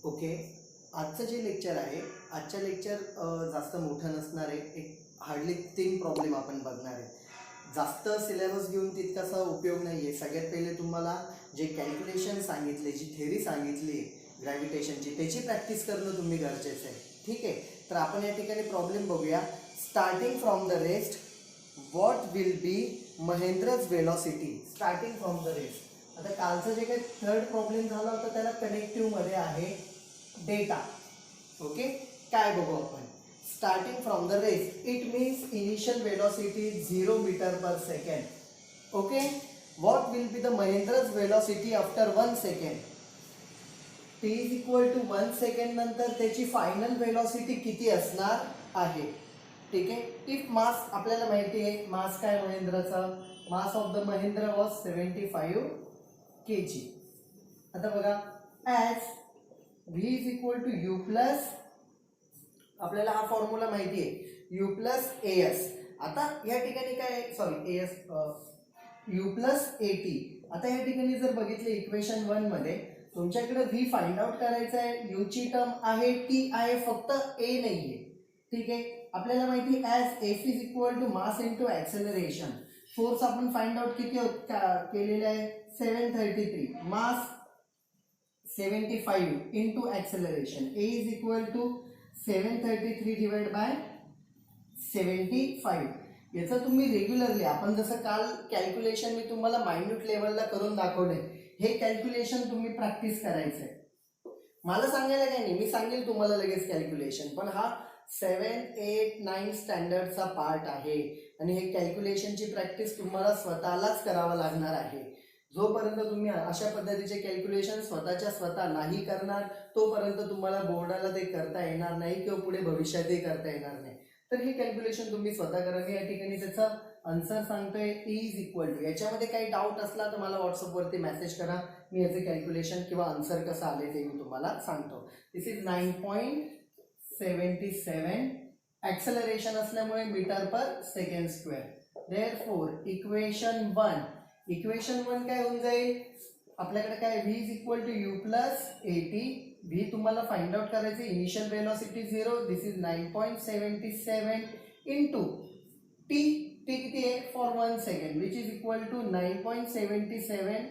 Okay, आजचं जे lecture आहे, आजच्या लेक्चर जास्त मोठं नसणार आहे. एक हार्डली 3 प्रॉब्लेम आपण बघणार आहे. जास्त सिलेबस घेऊन तितकासा उपयोग नाही आहे. सगळ्यात पहिले तुम्हाला जे कॅल्क्युलेशन सांगितले, जी थेरी सांगितली ग्रॅव्हिटेशनची, त्याची प्रॅक्टिस करणं तुम्ही गरजेचं आहे. ठीक आहे, तर आपण या ठिकाणी प्रॉब्लेम बघूया. Starting from the rest, what will be Mahendra's velocity starting from the rest. आता कालचं जे काही थर्ड प्रॉब्लेम झाला होता त्याला कनेक्टिव्हमध्ये आहे डेटा. ओके, काय बघू आपण. Starting from the rest, it means initial velocity 0 metre per second. Okay, what will be the Mahendra's velocity after 1 second. t is equal to 1 second नंतर त्याची फायनल वेलॉसिटी किती असणार आहे. ठीक आहे, इफ मास आपल्याला माहिती आहे, मास काय महेंद्रचा, mass of the Mahendra was 75 kg. आता बघा, as v is equal to u plus, आपल्याला हा फॉर्म्युला माहिती आहे, यू प्लस एस. आता या ठिकाणी काय, sorry S, you plus eighty. आता या ठिकाणी जर बघितले इक्वेशन 1 मध्ये तुमच्याकडे v फाइंड आउट करायचा आहे, u ची टर्म आहे, t आहे, फक्त a नाहीये. ठीक आहे, आपल्याला माहिती आहे as F is equal to mass into acceleration. Force आपण फाइंड आउट किती केलेला आहे, 733. Mass 75 into acceleration, a is equal to 733 divide by 75. याचं तुम्ही रेग्युलरली, आपण जसं काल कॅल्क्युलेशन मी तुम्हाला मायन्यूट लेवलला करून दाखवले, हे कॅल्क्युलेशन तुम्ही प्रॅक्टिस करायचं आहे. मला सांगायला काही नाही, मी सांगेल तुम्हाला लगेच कॅल्क्युलेशन, पण हा 7, 8, 9 स्टँडर्डचा पार्ट आहे आणि हे कॅल्क्युलेशनची प्रॅक्टिस तुम्हाला स्वतःलाच करावं लागणार आहे. जोपर्यंत तुम्ही अशा पद्धतीचे कॅल्क्युलेशन स्वतः नाही करणार तोपर्यंत तुम्हाला बोर्डाला ते करता येणार नाही किंवा पुढे भविष्यातही करता येणार नाही. तर हे कॅल्क्युलेशन तुम्ही स्वतः करा. मी या ठिकाणी त्याचा आन्सर सांगतोय, e इज इक्वल टू. याच्यामध्ये काही डाऊट असला तर मला व्हॉट्सअपवरती मेसेज करा, मी याचे कॅल्क्युलेशन किंवा आन्सर कसं आले ते मी तुम्हाला सांगतो. This is 9.77. ॲक्सेलरेशन असल्यामुळे metre per second square. Therefore equation 1 काय होऊन जाईल, आपल्याकडे काय, v is equal to u plus a t. v तुम्हाला फाइंड आउट करायचे, initial velocity 0, this is 9.77 into t किती आहे, for 1 second, which is equal to 9.77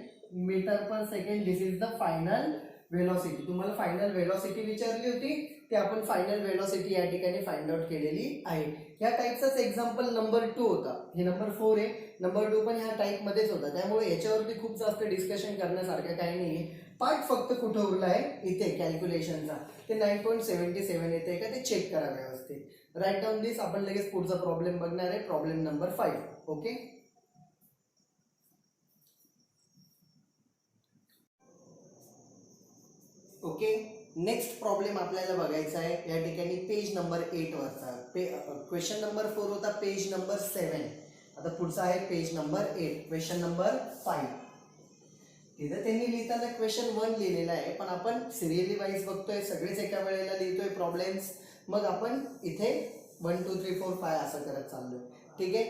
metre per second. This is the final velocity. तुम्हाला फायनल वेलॉसिटी विचारली होती, ते आपण final velocity या ठिकाणी फाइंड आउट केलेली आहे. ह्या टाईपचाच एक्झाम्पल नंबर 2 होता, हे नंबर 4 आहे. नंबर 2 पण ह्या टाईपमध्येच होता, त्यामुळे याच्यावरती खूप जास्त डिस्कशन करण्यासारखं काही नाही आहे. पार्ट फक्त कुठं उरला आहे, इथे कॅल्क्युलेशनचा. ते 9.77 येते का ते चेक करा व्यवस्थित. राईट डाऊन दिस. आपण लगेच पुढचा प्रॉब्लेम बघणार आहे, problem number 5. Okay, okay, next problem आपल्याला बघायचा आहे या ठिकाणी पेज नंबर 8 वरचा. क्वेश्चन नंबर 4 होता, पेज नंबर 7. आता पुढचा आहे पेज नंबर 8, क्वेश्चन नंबर 5. तिथं त्यांनी लिहिताना क्वेश्चन 1 लिहिलेला आहे, पण आपण सिरियली वाईज बघतोय, सगळेच एका वेळेला लिहितोय प्रॉब्लेम्स. मग आपण इथे 1 2 3 4 5 असं करत चाललोय. ठीक आहे,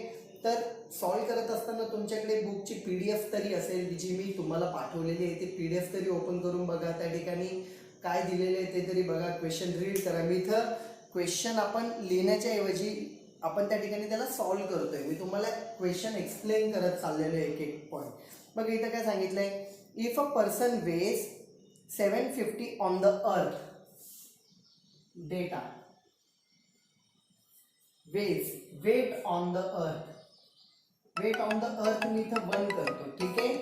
तर सॉल्व्ह करत असताना तुमच्याकडे बुकची PDF तरी असेल, जी मी तुम्हाला पाठवलेली आहे. ते PDF तरी ओपन करून बघा, त्या ठिकाणी काय दिलेले आहे ते तरी बघा, क्वेश्चन रीड करा. मी इथं क्वेश्चन आपण लिहिण्याच्या ऐवजी आपण त्या ठिकाणी त्याला सॉल्व्ह करतोय. मी तुम्हाला क्वेश्चन एक्सप्लेन करत चाललेलो आहे एक एक पॉईंट. बघा इथं काय सांगितलंय, if a person weighs 750 on the earth, data weight on the earth, weight on the earth मी इथं 1 करतो. ठीक आहे,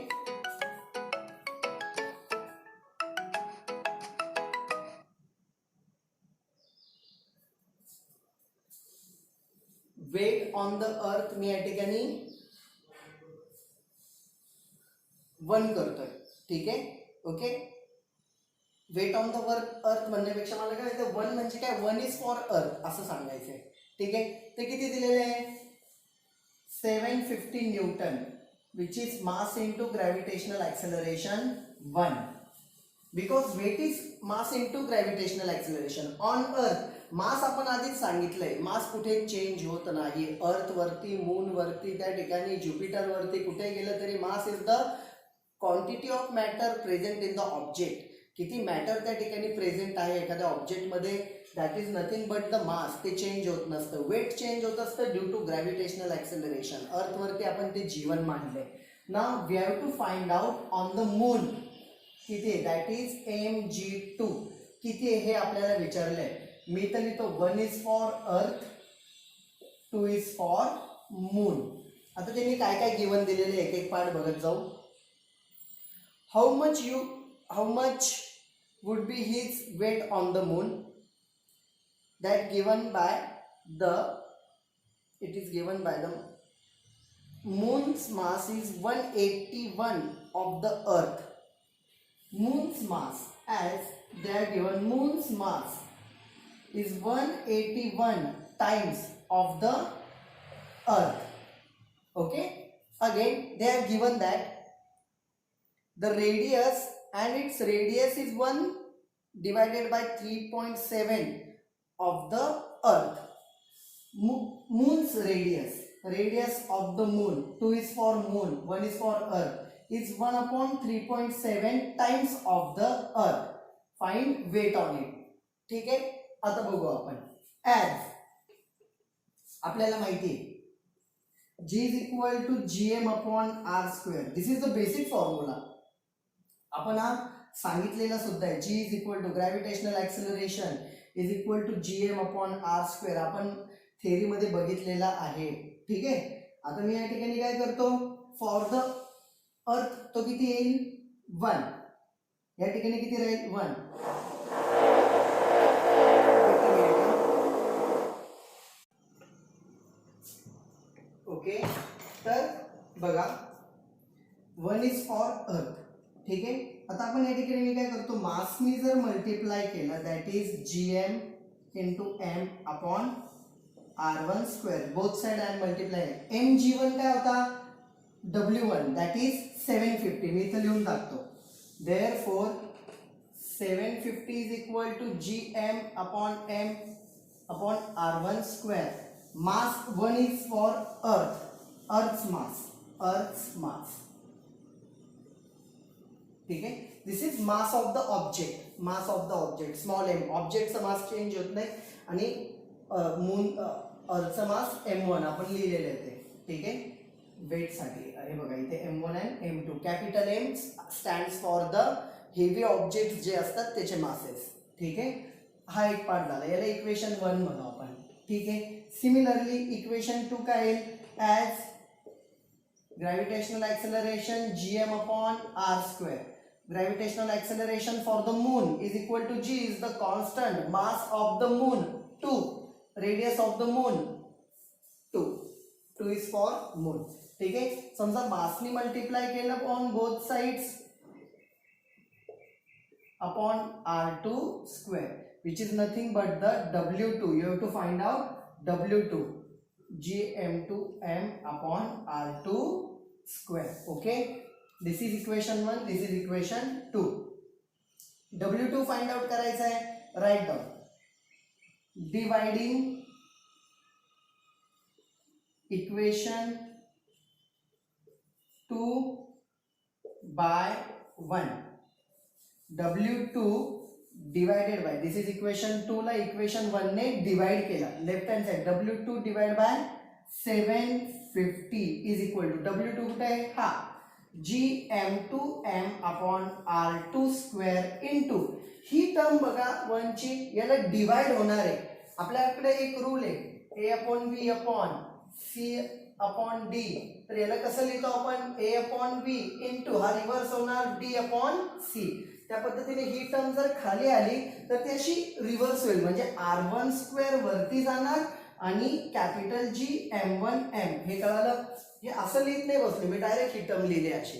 वेट ऑन द अर्थ मी या ठिकाणी 1 करतोय. ठीक आहे, ओके. वेट ऑन द अर्थ म्हणण्यापेक्षा मला काय माहिती, 1 म्हणजे काय, 1 इज फॉर अर्थ असं सांगायचंय. ठीक आहे, ते किती दिलेले आहे, 750 newton, which is mass into gravitational acceleration 1. Because weight is mass into gravitational acceleration on earth. Mass आपण आधीच सांगितलंय, मास कुठे चेंज होत नाही. अर्थ वरती, मून वरती, त्या ठिकाणी ज्युपिटर वरती कुठे गेलं तरी mass is the quantity of matter present in the object. किती मॅटर त्या ठिकाणी प्रेझेंट आहे एखाद्या ऑब्जेक्टमध्ये, that is nothing but the mass. ते चेंज होत नसतं. वेट चेंज होत असतं ड्यू टू ग्रॅव्हिटेशनल ॲक्सेलरेशन. अर्थवरती आपण ते जीवन मानले. Now we have to find out on the moon किती आहे, दॅट इज mg2 किती आहे हे आपल्याला विचारलंय. मी तर लिहितो 1 इज फॉर अर्थ, 2 इज फॉर मून. आता त्यांनी काय काय गिवन दिलेले एक एक पार्ट बघत जाऊ. how much would be his weight on the moon, that given by the, it is given by the moon's mass is 181 of the earth. Moon's mass, as they are given, moon's mass is 181 times of the earth. Okay, again they have given that the radius, and its radius is 1 divided by 3.7 of the earth. Moon's radius of the moon, 2 is for moon, 1 is for earth, is 1 upon 3.7 times of the earth. Find weight on it. ठीक आहे, आता बघू आपण. as आपल्याला माहिती आहे G is equal to gm upon r square. This is the basic formula. आपण हा सांगितलेला सुद्धा आहे. G is equal to gravitational acceleration is equal to gm upon r square. आपण थेअरी मध्ये बघितलेला आहे. ठीक आहे, आता मी या ठिकाणी काय करतो, फॉर द अर्थ तो किती येईल 1, या ठिकाणी किती राहील 1. ओके, तर बघा 1 इज फॉर अर्थ. ठीक आहे, आता आपण या ठिकाणी मी काय करतो, मासनी जर मल्टिप्लाय केलं that is gm into m upon r1 square. Both side I am multiply. mg1 काय होता w1 दॅट इज 750. मी इथं लिहून टाकतो. Therefore 750 is equal to gm upon m upon r1 square. Mass 1 is for earth, earth's mass. ठीक आहे, this is mass of the object. Mass of the object small m. ऑब्जेक्टचा mass change होत नाही आणि moon अर्थचा मास m1 आपण लिहिलेले आहे ते. ठीक आहे, वेट साठी हे बघा इथे m1 आणि m2. Capital M stands for the heavy object जे असतात त्याचे मासेस. ठीक आहे, हा एक पार्ट झाला. याला इक्वेशन 1 म्हणू आपण. ठीक आहे, सिमिलरली इक्वेशन 2 काय येईल, as gravitational acceleration gm upon r square. Gravitational acceleration for the moon is equal to g is the constant mass of the moon 2, radius of the moon 2 is for moon. ठीक आहे, समजा मासनी multiply केलं on both sides upon r2 square, which is nothing but the w2. You have to find out w2. gm2 m upon r2 square. Okay, this is equation 1, this is equation 2. w2 find out करायचा आहे. write down, dividing equation 2 by 1. w2 divided by, this is equation 2 ला equation 1 ने divide केला. Left hand side w2 divide by 750 is equal to w2 कुठे आहे, हा gm2m upon r2 square into ही term बघा 1 ची, याला डिवाइड होणार आहे. आपल्याकडे एक रूल आहे a upon b upon c upon d. तर याला कसं लिहितो आपण, a अपॉन b इनटू हा रिव्हर्स होणार d अपॉन c. त्या पद्धतीने ही टर्म जर खाली आली तर ती अशी रिव्हर्स होईल, म्हणजे r1 स्क्वेअर वरती जाणार आणि कॅपिटल G m1m. हे कळालं. हे असं लिहित नाही बसले मी, डायरेक्ट ही टर्म लिहिली अशी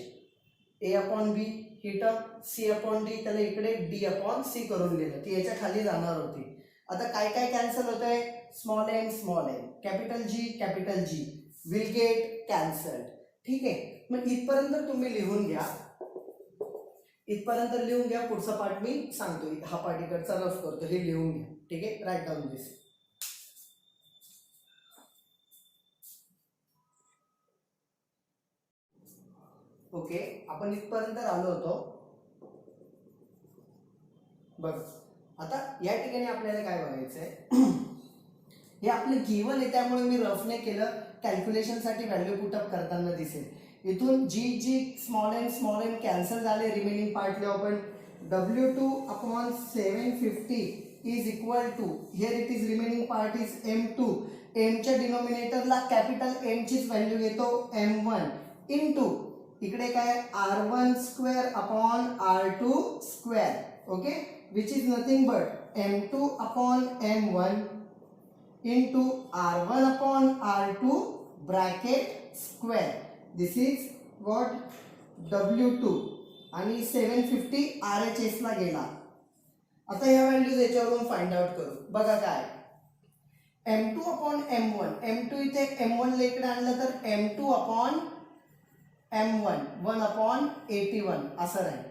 a upon b he term, c upon d त्याला इकडे d अपॉन c करून लिहिलं, ती याच्या खाली जाणार होती. आता काय काय कॅन्सल होत आहे, small m capital G will get cancelled. ठीक आहे, मग इथपर्यंत तुम्ही लिहून घ्या, इथपर्यंत लिहून घ्या. पुढचा पार्ट मी सांगतो, हा पार्ट इकडचा रफ करतो, हे लिहून घ्या. ठीक आहे, राईट डाऊन दिस. ओके, आपण इथपर्यंत आलो होतो. बघ आता या ठिकाणी आपल्याला काय बघायचं आहे, हे आपलं गिवन आहे त्यामुळे मी रफने केलं, कॅल्क्युलेशनसाठी व्हॅल्यू पुटअप करताना दिसेल. इथून जी स्मॉल एन कॅन्सल झाले, रिमेनिंग पार्ट लिहू आपण. W2 upon 750 is equal to, here it is remaining part is M2. एमच्या डिनोमिनेटरला कॅपिटल एम चीच व्हॅल्यू घेतो M1 इनटू इकडे काय R1 square upon R2 square, okay, which is nothing but M2 upon M1 into R1 upon R2 bracket square. This is what W2 आणि 750 RHS ला गेला. आता या व्हॅल्यूज याच्यावरून फाइंड आउट करू. बघा काय M2 अपॉन M1, M2 इथे M1 ला इकडे आणलं तर M2 अपॉन M1 1 अपॉन 81 असं राहील.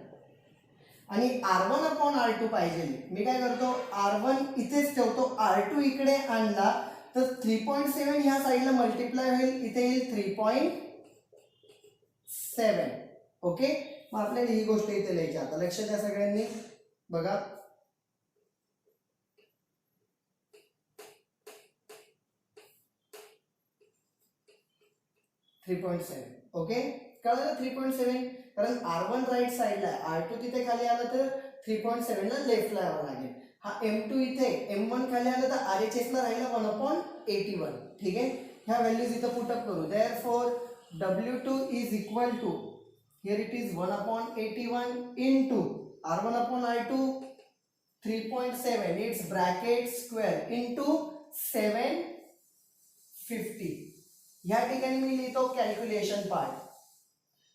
आणि R1 अपॉन R2 पाहिजे, मी काय करतो R1 इथेच ठेवतो, R2 इकडे आणला तर 3.7 ह्या साईडला मल्टिप्लाय होईल, इथे येईल 3.7. ओके, मग आपल्याला ही गोष्ट इथे लिहायची. आता लक्ष द्या सगळ्यांनी, बघा 3.7. ओके, कळलं 3.7, कारण R1 राईट साईडला आहे, R2 तिथे खाली आलं तर 3.7 ला लेफ्टला यावं लागेल. हा M2 इथे M1 खाली आलं तर RHS ला राहिला 1/81. ठीक आहे, ह्या व्हॅल्यूज इथं पुटअप करू. Therefore W2 is equal to, here it is 1/81 into R1 upon R2 3.7 it's bracket square into 750. ह्या ठिकाणी मी लिहितो कॅल्क्युलेशन पार्ट.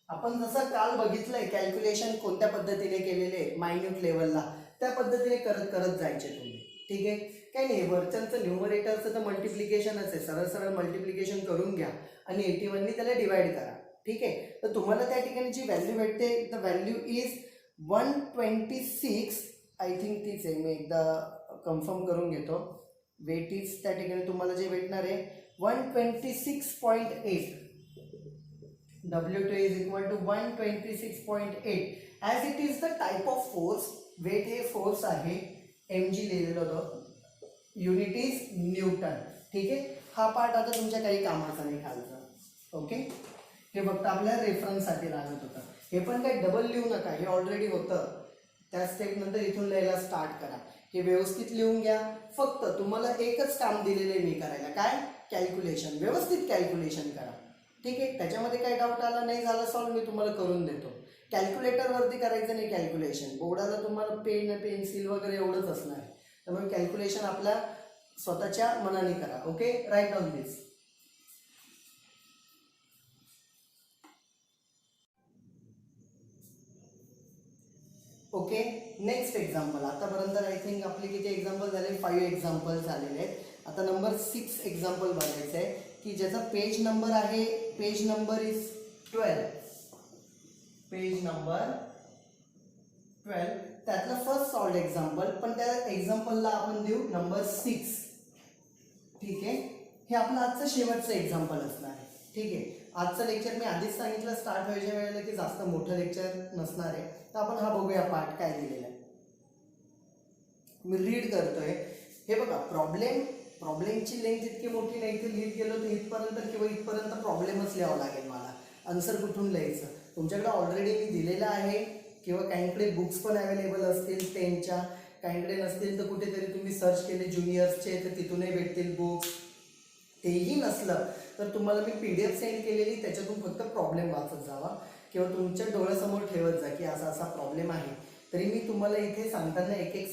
आपण जसं काल बघितलंय कॅल्क्युलेशन कोणत्या पद्धतीने केलेले मायन्यूट लेवलला, त्या पद्धतीने करत करत जायचे तुम्ही. ठीक आहे, काही नाही, वरच्यांचं न्यूमरेटरचं तर मल्टिप्लिकेशनच आहे, सरळ सरळ मल्टिप्लिकेशन करून घ्या आणि 81 ने त्याला डिवाइड करा. ठीक आहे, तर तुम्हाला त्या ठिकाणी जी व्हॅल्यू भेटते, the value is 126. I think तीच आहे, मी एकदा कन्फर्म करून घेतो. वेट इज त्या ठिकाणी तुम्हाला जे भेटणार आहे 126.8. W2 is equal to 126.8. As it is the type of force, weight हे फोर्स आहे, mg लिहिलेलं होतं, युनिट इज न्यूटन. ठीक आहे, हा पार्ट आता तुमच्या काही कामाचा नाही खालचा. ओके, हे फक्त आपल्या रेफरन्ससाठी लागत होतं. हे पण काही डबल लिहू नका, हे ऑलरेडी होतं. त्या स्टेप नंतर इथून लिहायला स्टार्ट करा. हे व्यवस्थित लिहून घ्या. फक्त तुम्हाला एकच काम दिलेले मी करायला, काय, कॅल्क्युलेशन, व्यवस्थित कॅल्क्युलेशन करा. ठीक आहे, त्याच्यामध्ये काही डाऊट आला नाही झाला सॉल्व, मी तुम्हाला करून देतो. कॅल्क्युलेटरवरती करायचं नाही कॅल्क्युलेशन, बोर्डाला तुम्हाला पेन पेन्सिल वगैरे एवढंच असणार आहे. त्यामुळे कॅल्क्युलेशन आपल्या स्वतःच्या मनाने करा. Okay, right down this. Okay, next example. आतापर्यंत आय थिंक आपले किती एक्झाम्पल झाले, 5 एक्झाम्पल झालेले आहेत. आता नंबर 6 एक्झाम्पल बघायचं आहे की ज्याचा पेज नंबर आहे, page number is 12. Page number 12, त्यातलं फर्स्ट सॉल्ड एक्झाम्पल, पण त्या एक्झाम्पलला आपण देऊ नंबर 6. ठीक आहे, हे आपलं आजचं शेवटचं एक्झाम्पल असणार आहे. ठीक आहे, आजचं लेक्चर मी आधीच सांगितलं स्टार्ट व्हायच्या वेळेला की जास्त मोठं लेक्चर नसणार आहे. तर आपण हा बघूया पार्ट काय दिलेला आहे. मी रीड करतोय. हे बघा, प्रॉब्लेमची लेंथ इतकी मोठी नाही, इथे लिहित गेलो तर इथपर्यंत किंवा इथपर्यंत प्रॉब्लेमच लिहावं लागेल मला. आन्सर कुठून लिहायचं, तुमच्याकडे ऑलरेडी मी दिलेलं आहे किंवा काहींकडे बुक्स पण अवेलेबल असतील 10च्या, काहींकडे नसतील तर कुठेतरी तुम्ही सर्च केले ज्युनियर्सचे तर तिथूनही भेटतील बुक्स. तेही नसलं तर तुम्हाला मी PDF सेंड केलेली, त्याच्यातून फक्त प्रॉब्लेम वाचत जावा किंवा तुमच्या डोळ्यासमोर ठेवत जा की असा असा प्रॉब्लेम आहे. तरी मी तुम्हाला इथे सांगताना एक एक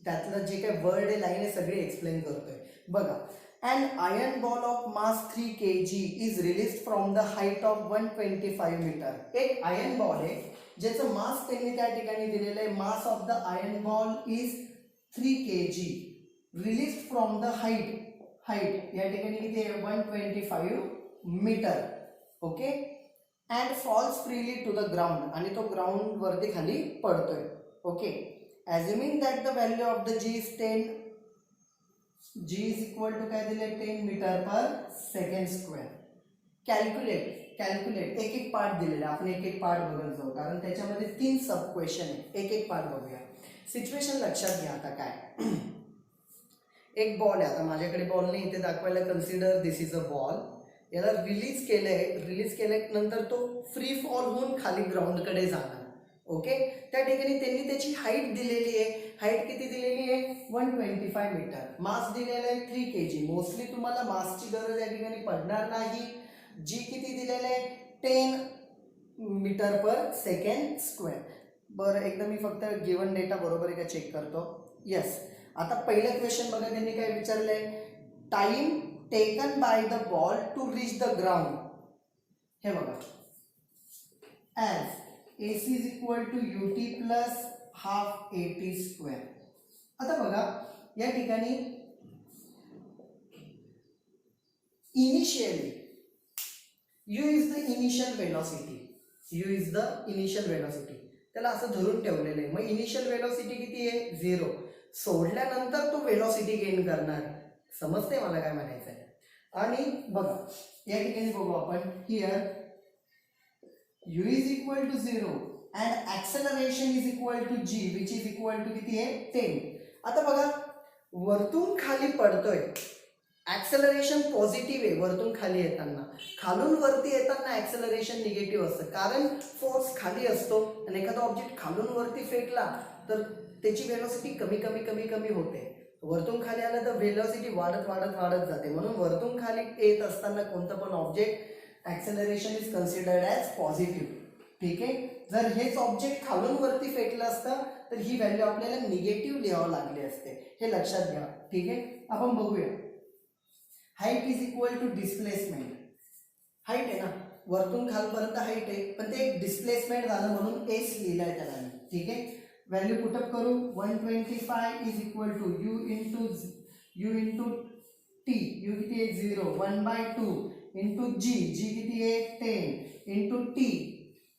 त्यातलं जे काही वर्ड आहे, लाईन आहे, सगळे एक्सप्लेन करतोय. बघा, an iron ball of mass 3 kg is released from the height of 125 meter. एक आयर्न बॉल आहे ज्याचं मास त्यांनी त्या ठिकाणी दिलेलं आहे. Mass of the iron ball is 3 kg release from the height या ठिकाणी किती आहे 125 metre. Okay, and falls freely to the ground, आणि तो ग्राउंड वरती खाली पडतोय. Okay, assuming that the value of the g is 10, g is equal to काय दिले 10 metre per second square. Calculate एक एक पार्ट दिलेला, आपण एक एक पार्ट बघत जाऊ कारण त्याच्यामध्ये 3 सब क्वेश्चन आहे. एक एक पार्ट बघूया. सिच्युएशन लक्षात घ्या आता काय. एक बॉल आहे, आता माझ्याकडे बॉल नाही इथे दाखवायला, consider this is a ball. याला रिलीज केल्यानंतर तो फ्री फॉल होऊन खाली ग्राउंडकडे जाणार. ओके, त्या ठिकाणी त्यांनी त्याची हाईट दिलेली आहे. हाईट किती दिलेली आहे? 125 मीटर. मास दिलेला आहे 3 kg. मोस्टली तुम्हाला मासची गरज या ठिकाणी पडणार नाही. जी किती दिलेलं आहे? 10 मीटर पर सेकंड स्क्वेअर. बरं, एकदा मी फक्त गिवन डेटा बरोबर आहे का चेक करतो. येस. आता पहिलं क्वेश्चन बघा, त्यांनी काय विचारलंय, time taken by the ball to reach the ground. हे बघा, as AC is equal to UT plus half AT square. आता बघा या ठिकाणी initially U is the initial velocity. U is the initial velocity, त्याला असं धरून ठेवलेलं आहे. मग इनिशियल वेलॉसिटी किती आहे? 0. सोडल्यानंतर तो वेलॉसिटी गेन करणार. समजते मला काय म्हणायचं आहे. आणि बघा या ठिकाणी बघू आपण, here U is equal to 0 and acceleration is equal to G which is equal to किती आहे? 10. आता बघा वरतून खाली पडतोय, ऍक्सेलरेशन पॉझिटिव्ह आहे वरतून खाली येताना. खालून वरती येताना ऍक्सेलरेशन निगेटिव्ह असतं, कारण फोर्स खाली असतो आणि एखादा ऑब्जेक्ट खालून वरती फेकला तर त्याची वेलोसिटी कमी कमी कमी कमी होते. वरतून खाली आलं तर वेलोसिटी वाढत वाढत वाढत जाते. म्हणून वरतून खाली येत असताना कोणतं पण object acceleration is considered as positive. ठीक आहे. जर हेच ऑब्जेक्ट खालून वरती फेकलं असतं तर ही व्हॅल्यू आपल्याला निगेटिव्ह लिहावं लागली असते. हे लक्षात घ्या. ठीक आहे, आपण बघूया. Height is equal to displacement. Height आहे ना, वरतून खालपर्यंत हाईट आहे, पण ते एक डिस्प्लेसमेंट झालं म्हणून एस लिहिलंय त्याला मी. ठीक आहे, व्हॅल्यू पुटअप करू. 125 is equal to u into t. U किती आहे? 0. 1/2 इंटू जी. जी किती आहे? 10 इंटू टी.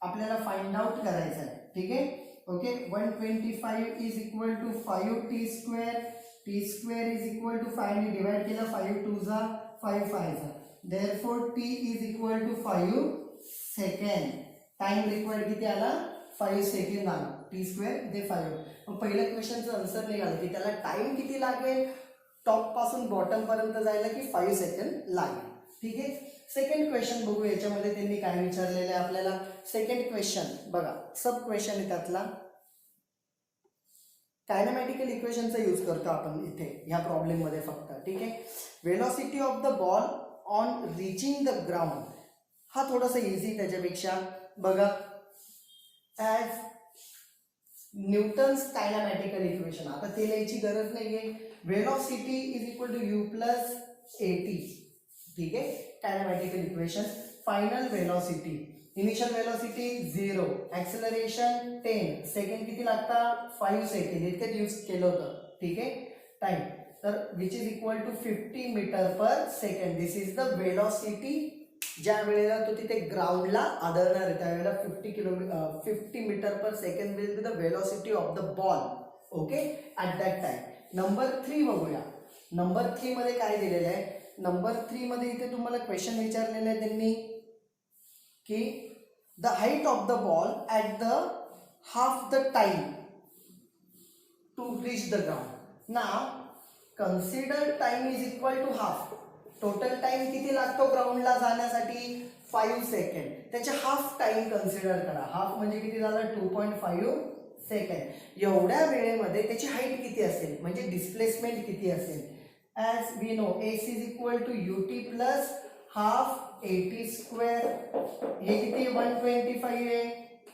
आपल्याला फाइंड आउट करायचं आहे. ठीक आहे, okay. 125 is equal to 5t square. T square is equal to 5 ने डिवाइड केला, 5 2 जा 5 5 जा. Therefore t is equal to 5 second. Time required किती आला? 5 सेकंड आला. टी स्क्वेअर दे 5. मग पहिल्या क्वेश्चनचं आन्सर निघालं की त्याला टाइम किती लागेल टॉप पासून बॉटम पर्यंत जायला, की 5 सेकंड लागेल. ठीक आहे. सेकंड क्वेश्चन बघू, याच्यामध्ये त्यांनी काय विचारलेलं आहे आपल्याला. सेकंड क्वेश्चन बघा, सब क्वेश्चन आहे त्यातला. कायनेमॅटिकल इक्वेशनचा यूज करतो आपण इथे ह्या प्रॉब्लेम मध्ये फक्त. ठीक आहे. Velocity of the ball on reaching the ground. हा थोडासा इझी त्याच्यापेक्षा. बघा, ॲज न्यूटन्स कायनेमॅटिकल इक्वेशन. आता ते लिहायची गरज नाहीये. Velocity is equal to u plus AT. ठीक आहे, kinematical equation. Final velocity, initial velocity 0, acceleration 10, second किती लागतात? 5 सेकंड. इतकं यूज केलं होतं. ठीक आहे. टाइम तर which is equal to 50 metre per second. This is the velocity. ज्या वेळेला तो तिथे ग्राउंडला आदळणार आहे त्यावेळेला 50 metre per second will be the velocity of the ball. Okay, at that time. Number 3 बघूया. नंबर 3 मध्ये काय दिलेलं आहे? नंबर 3 मध्ये इथे तुम्हाला क्वेश्चन विचारलेलं आहे त्यांनी की the height of the ball at the half the time to reach the ground. Now consider time is equal to half. Total time किती लागतो ग्राउंडला जाण्यासाठी? 5 सेकंड. त्याचे हाफ टाइम कन्सिडर करा. हाफ म्हणजे किती झालं? 2.5 सेकंड. एवढ्या वेळेमध्ये त्याची हाईट किती असेल, म्हणजे डिस्प्लेसमेंट किती असेल? As we know, AC is equal to UT plus half AT square. हे किती? 125 आहे.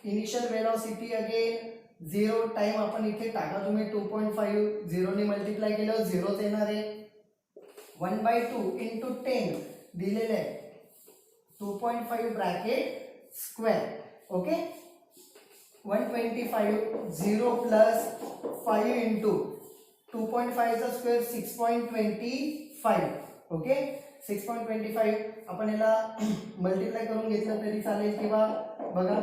Initial velocity again 0. टाइम आपण इथे टाका तुम्ही 2.5. 0 ने मल्टिप्लाय केल्यावर 0च येणार आहे. 1/2 इंटू 10 दिलेलं आहे. 2.5 bracket square. Okay, 125 0 plus 5 into 2.5 चा स्क्वेअर 6.25. ओके, 6.25 आपण याला मल्टिप्लाय करून घेतलं तरी चालेल, किंवा बघा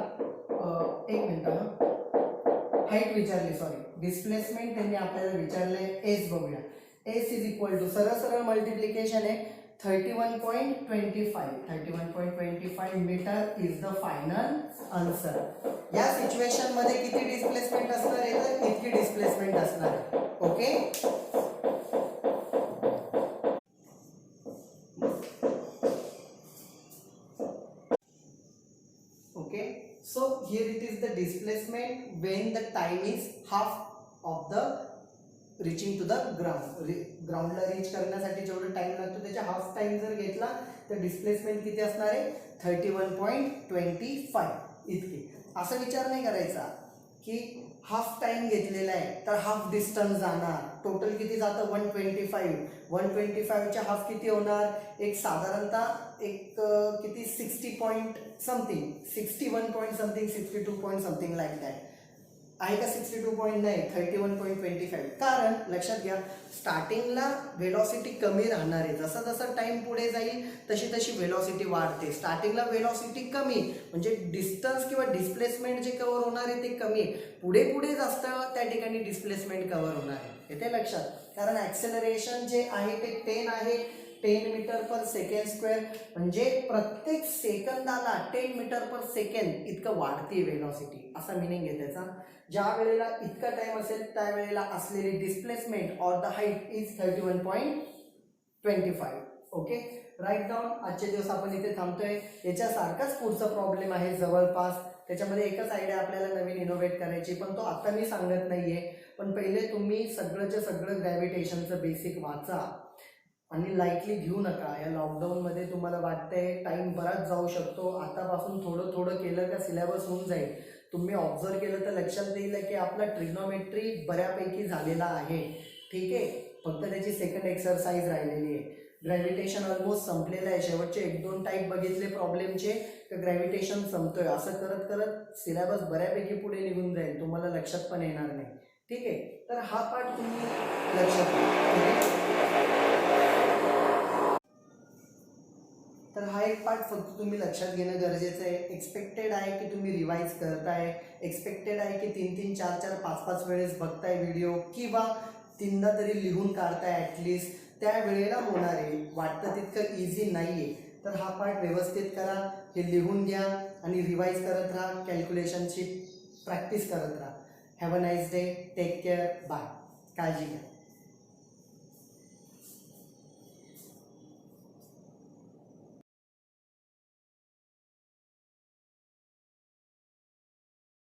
एक मिनिट ना, हाईट विचारली, सॉरी डिस्प्लेसमेंट त्यांनी आपल्याला विचारले. एस बघूया. एस इज इक्वल टू सरळ सरळ मल्टिप्लिकेशन आहे. 31.25 metre is the final answer. या सिच्युएशन मध्ये किती डिस्प्लेसमेंट असणार आहे, तर इतकी डिस्प्लेसमेंट असणार आहे. Okay. Okay, so here it is the displacement when the time is half of the reaching to the ground. ग्राउंडला रीच करण्यासाठी जेवढा टाइम लागतो त्याच्या हाफ टाइम जर घेतला तर डिस्प्लेसमेंट किती असणार आहे, 31.25 इतकी. असा विचार नाही करायचा की हाफ टाइम घेतलेला आहे तर हाफ डिस्टन्स जाणार. टोटल किती जातं, 125. 125च्या हाफ किती होणार, एक साधारणतः एक किती 60 point something, 61 point something, 62 point something like that आहे का. 62 पॉईंट नाही, 31.25. कारण लक्षात घ्या, स्टार्टिंगला व्हेलॉसिटी कमी राहणार आहे. जसं जसं टाइम पुढे जाईल तशी तशी व्हेलॉसिटी वाढते. स्टार्टिंगला व्हेलॉसिटी कमी म्हणजे डिस्टन्स किंवा डिस्प्लेसमेंट जे कव्हर होणार आहे ते कमी आहे. पुढे पुढे जास्त त्या ठिकाणी डिस्प्लेसमेंट कव्हर होणार आहे. येते लक्षात. कारण ॲक्सेलरेशन जे आहे ते 10 आहे, 10 मीटर पर सेकंड स्क्वेअर, म्हणजे प्रत्येक सेकंदाला 10 मीटर पर सेकंड इतकं वाढते व्हेलॉसिटी, असा मिनिंग आहे त्याचा. ज्या वेळेला इतका टाइम असेल त्यावेळेला असलेली displacement or the height is 31.25. Okay, right down. आजचे दिवस आपण इथे थांबतोय. याच्यासारखाच पुढचा प्रॉब्लेम आहे जवळपास. त्याच्यामध्ये एकच आयडिया आपल्याला नवीन इनोव्हेट करायची, पण तो आता मी सांगत नाहीये. पण पहिले तुम्ही सगळंच्या सगळं ग्रॅव्हिटेशनचं बेसिक वाचा आणि लाईटली घेऊ नका. या लॉकडाऊनमध्ये तुम्हाला वाटतंय टाईम बराच जाऊ शकतो, आतापासून थोडं थोडं केलं का सिलेबस होऊन जाईल. तुम्ही ऑब्झर्व केलं तर लक्षात येईल की आपला ट्रिग्नोमेट्री बऱ्यापैकी झालेला आहे. ठीक आहे, फक्त त्याची सेकंड एक्सरसाइज राहिलेली आहे. ग्रॅव्हिटेशन ऑलमोस्ट संपलेलं आहे. शेवटचे 1-2 टाईप बघितले प्रॉब्लेमचे तर ग्रॅव्हिटेशन संपतोय. असं करत करत सिलेबस बऱ्यापैकी पुढे निघून जाईल, तुम्हाला लक्षात पण येणार नाही. ठीक आहे, तर हा पार्ट तुम्ही लक्षात घ्या. तर हा एक पार्ट फक्त तुम्ही लक्षात घेणं गरजेचं आहे. एक्सपेक्टेड आहे की तुम्ही रिवाईज करताय, एक्सपेक्टेड आहे की 3-3, 4-4, 5-5 वेळेस बघताय व्हिडिओ, किंवा 3दा तरी लिहून काढताय ॲटलिस्ट. त्या वेळेला होणार आहे, वाटतं तितकं इझी नाही आहे. तर हा पार्ट व्यवस्थित करा, हे लिहून घ्या आणि रिवाईज करत राहा, कॅल्क्युलेशनची प्रॅक्टिस करत राहा. Have a nice day, take care, bye. काळजी घ्या.